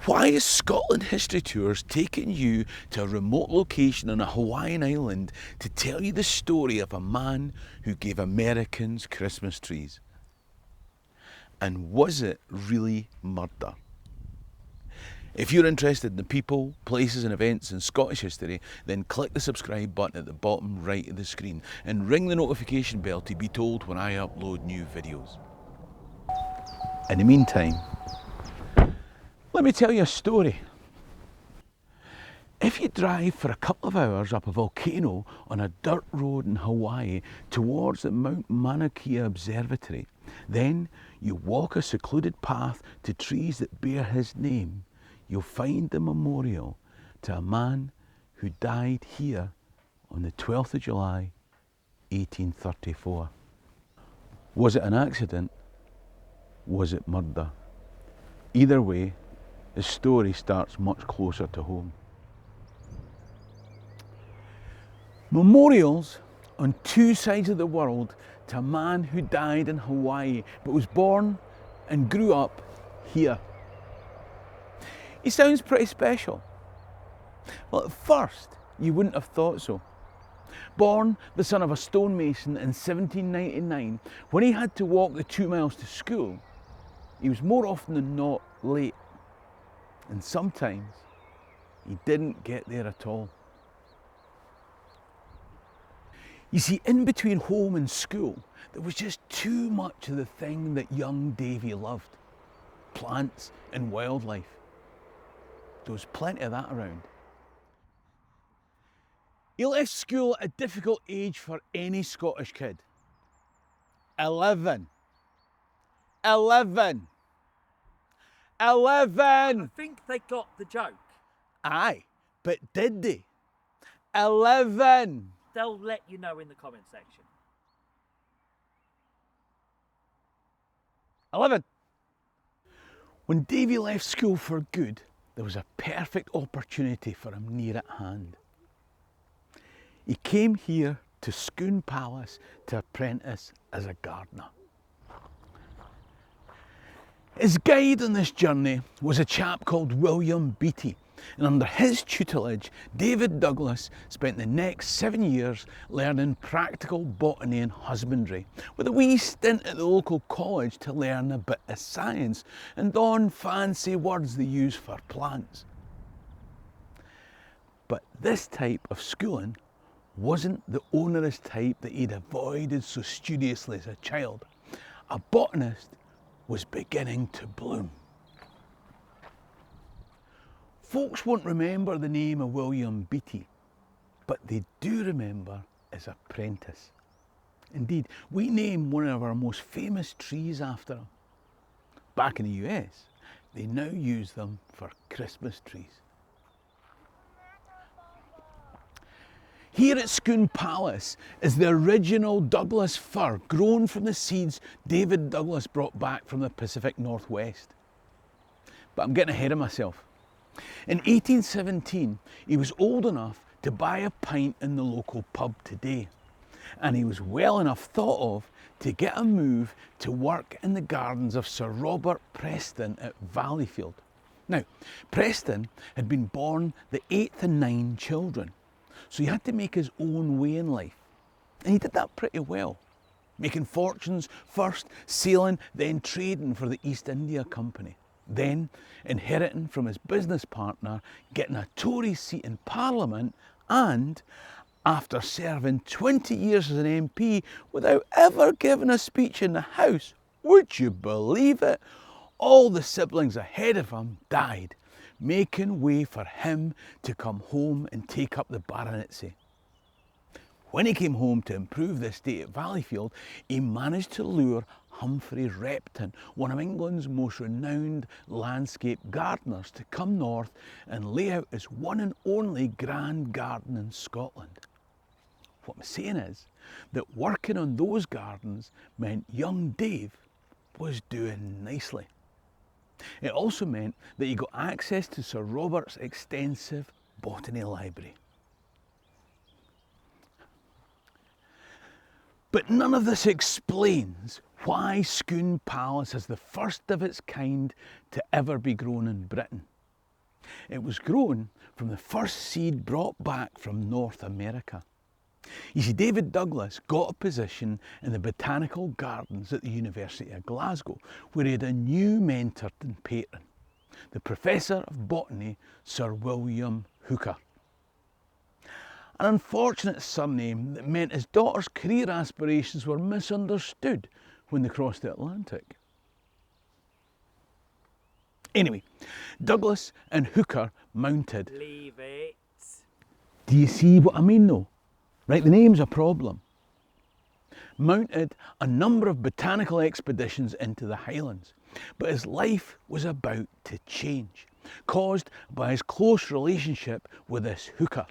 Why is Scotland History Tours taking you to a remote location on a Hawaiian island to tell you the story of a man who gave Americans Christmas trees? And was it really murder? If you're interested in the people, places and events in Scottish history, then click the subscribe button at the bottom right of the screen and ring the notification bell to be told when I upload new videos. In the meantime, let me tell you a story. If you drive for a couple of hours up a volcano on a dirt road in Hawaii towards the Mount Mauna Kea Observatory, then you walk a secluded path to trees that bear his name, you'll find the memorial to a man who died here on the 12th of July, 1834. Was it an accident? Was it murder? Either way, the story starts much closer to home. Memorials on two sides of the world to a man who died in Hawaii but was born and grew up here. He sounds pretty special. Well, at first, you wouldn't have thought so. Born the son of a stonemason in 1799, when he had to walk the 2 miles to school, he was more often than not late. And sometimes he didn't get there at all. You see, in between home and school, there was just too much of the thing that young Davy loved. Plants and wildlife. There was plenty of that around. He left school at a difficult age for any Scottish kid. 11. 11. 11! I think they got the joke. Aye, but did they? 11! They'll let you know in the comment section. 11. When Davy left school for good, there was a perfect opportunity for him near at hand. He came here to Scone Palace to apprentice as a gardener. His guide on this journey was a chap called William Beattie, and under his tutelage, David Douglas spent the next 7 years learning practical botany and husbandry, with a wee stint at the local college to learn a bit of science and on fancy words they use for plants. But this type of schooling wasn't the onerous type that he'd avoided so studiously as a child. A botanist was beginning to bloom. Folks won't remember the name of William Beattie, but they do remember his apprentice. Indeed, we name one of our most famous trees after him. Back in the US, they now use them for Christmas trees. Here at Scone Palace is the original Douglas fir grown from the seeds David Douglas brought back from the Pacific Northwest. But I'm getting ahead of myself. In 1817, he was old enough to buy a pint in the local pub today, and he was well enough thought of to get a move to work in the gardens of Sir Robert Preston at Valleyfield. Now, Preston had been born the 8th of 9 children, so he had to make his own way in life, and he did that pretty well, making fortunes first sailing, then trading for the East India Company. Then, inheriting from his business partner, getting a Tory seat in Parliament, and after serving 20 years as an MP without ever giving a speech in the House, would you believe it? All the siblings ahead of him died, making way for him to come home and take up the baronetcy. When he came home to improve the estate at Valleyfield, he managed to lure Humphrey Repton, one of England's most renowned landscape gardeners, to come north and lay out his one and only grand garden in Scotland. What I'm saying is that working on those gardens meant young Dave was doing nicely. It also meant that he got access to Sir Robert's extensive botany library. But none of this explains why Scone Palace is the first of its kind to ever be grown in Britain. It was grown from the first seed brought back from North America. You see, David Douglas got a position in the botanical gardens at the University of Glasgow, where he had a new mentor and patron, the Professor of Botany, Sir William Hooker. An unfortunate surname that meant his daughter's career aspirations were misunderstood when they crossed the Atlantic. Anyway, Douglas and Hooker mounted. Leave it. Do you see what I mean though? Right, the name's a problem. Mounted a number of botanical expeditions into the Highlands, but his life was about to change, caused by his close relationship with this Hooker.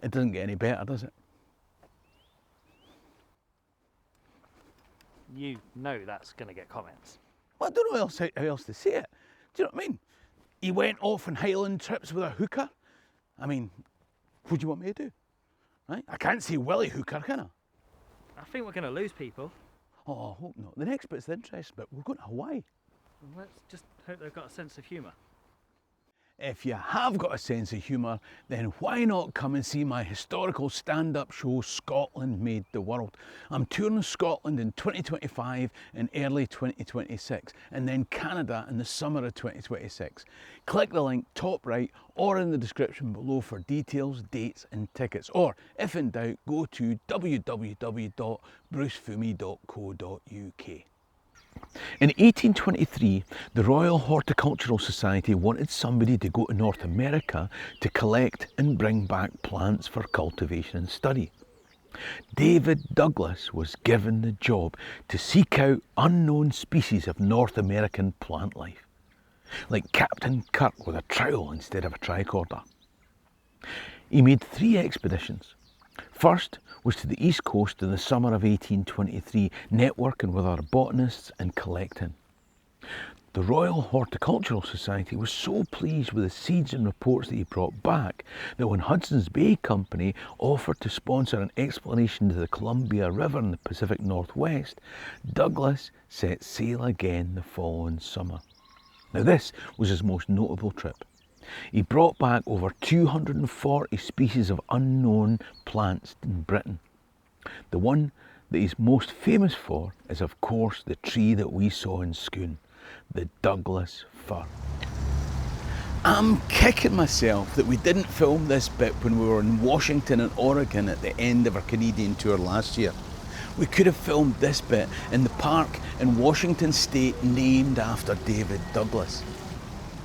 It doesn't get any better, does it? You know that's going to get comments. Well, I don't know how else to say it. Do you know what I mean? He went off on Highland trips with a hooker. I mean, what do you want me to do? Right? I can't say Willie Hooker, can I? I think we're going to lose people. Oh, I hope not. The next bit's the interesting bit. We're going to Hawaii. Let's just hope they've got a sense of humour. If you have got a sense of humour, then why not come and see my historical stand-up show, Scotland Made the World. I'm touring Scotland in 2025 and early 2026, and then Canada in the summer of 2026. Click the link top right or in the description below for details, dates and tickets. Or, if in doubt, go to www.brucefummey.co.uk. In 1823, the Royal Horticultural Society wanted somebody to go to North America to collect and bring back plants for cultivation and study. David Douglas was given the job to seek out unknown species of North American plant life, like Captain Kirk with a trowel instead of a tricorder. He made 3 expeditions. First was to the east coast in the summer of 1823, networking with other botanists and collecting. The Royal Horticultural Society was so pleased with the seeds and reports that he brought back that when Hudson's Bay Company offered to sponsor an exploration to the Columbia River in the Pacific Northwest, Douglas set sail again the following summer. Now this was his most notable trip. He brought back over 240 species of unknown plants in Britain. The one that he's most famous for is, of course, the tree that we saw in Scone, the Douglas fir. I'm kicking myself that we didn't film this bit when we were in Washington and Oregon at the end of our Canadian tour last year. We could have filmed this bit in the park in Washington State named after David Douglas.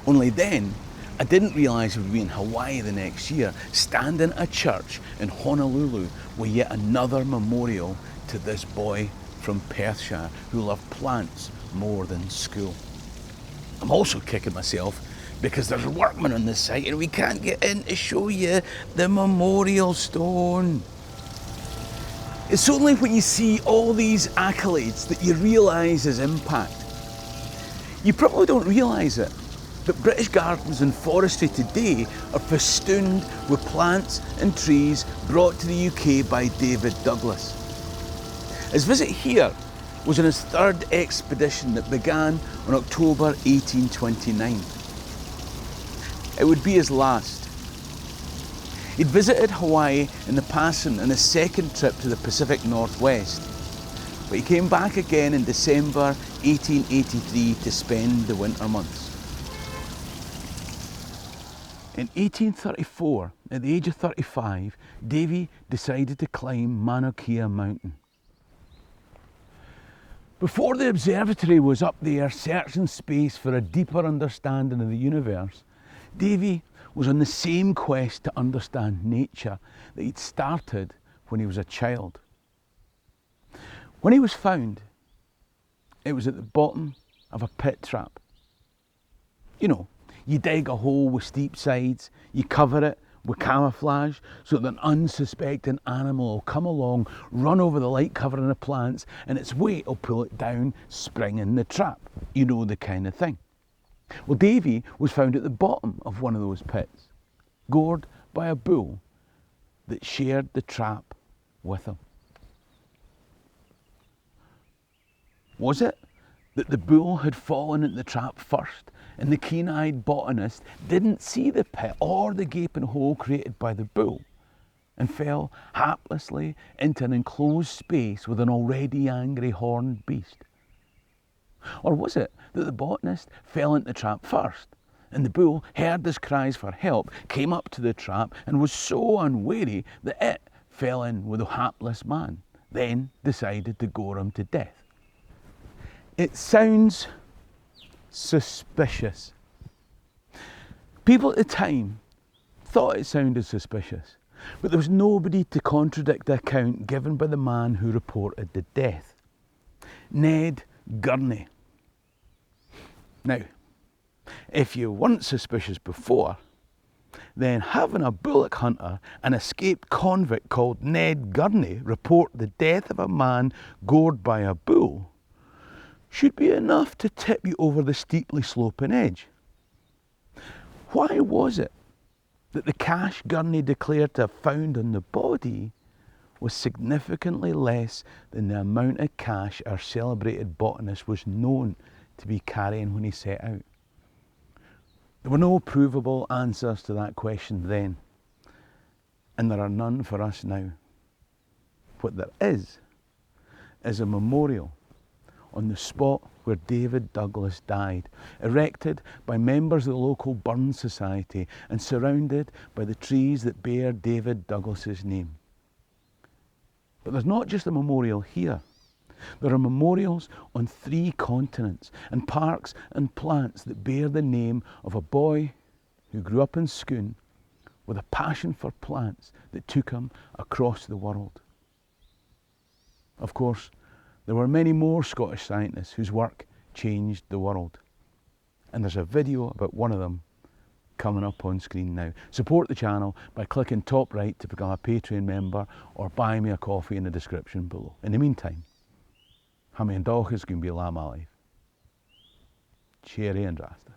Only then, I didn't realise we'd be in Hawaii the next year, standing at a church in Honolulu with yet another memorial to this boy from Perthshire who loved plants more than school. I'm also kicking myself because there's workmen on this site and we can't get in to show you the memorial stone. It's only when you see all these accolades that you realise his impact. You probably don't realise it, but British gardens and forestry today are festooned with plants and trees brought to the UK by David Douglas. His visit here was on his 3rd expedition that began on October 1829. It would be his last. He'd visited Hawaii in the passing on his 2nd trip to the Pacific Northwest, but he came back again in December 1883 to spend the winter months. In 1834, at the age of 35, Davy decided to climb Mauna Kea Mountain. Before the observatory was up there searching space for a deeper understanding of the universe, Davy was on the same quest to understand nature that he'd started when he was a child. When he was found, it was at the bottom of a pit trap. You know, you dig a hole with steep sides, you cover it with camouflage so that an unsuspecting animal will come along, run over the light covering the plants, and its weight will pull it down, spring in the trap. You know the kind of thing. Well, Davy was found at the bottom of one of those pits, gored by a bull that shared the trap with him. Was it that the bull had fallen into the trap first and the keen-eyed botanist didn't see the pit or the gaping hole created by the bull, and fell haplessly into an enclosed space with an already angry horned beast? Or was it that the botanist fell into the trap first, and the bull heard his cries for help, came up to the trap, and was so unwary that it fell in with the hapless man, then decided to gore him to death? It sounds suspicious. People at the time thought it sounded suspicious, but there was nobody to contradict the account given by the man who reported the death, Ned Gurney. Now, if you weren't suspicious before, then having a bullock hunter, an escaped convict called Ned Gurney, report the death of a man gored by a bull should be enough to tip you over the steeply sloping edge. Why was it that the cash Gurney declared to have found on the body was significantly less than the amount of cash our celebrated botanist was known to be carrying when he set out? There were no provable answers to that question then, and there are none for us now. What there is a memorial on the spot where David Douglas died, erected by members of the local Burn Society and surrounded by the trees that bear David Douglas's name. But there's not just a memorial here. There are memorials on 3 continents, and parks and plants that bear the name of a boy who grew up in Scone with a passion for plants that took him across the world. Of course, there were many more Scottish scientists whose work changed the world. And there's a video about one of them coming up on screen now. Support the channel by clicking top right to become a Patreon member, or buy me a coffee in the description below. In the meantime, ha mé an dóchas gún bí lá málaíomh. Cheery and Rasta.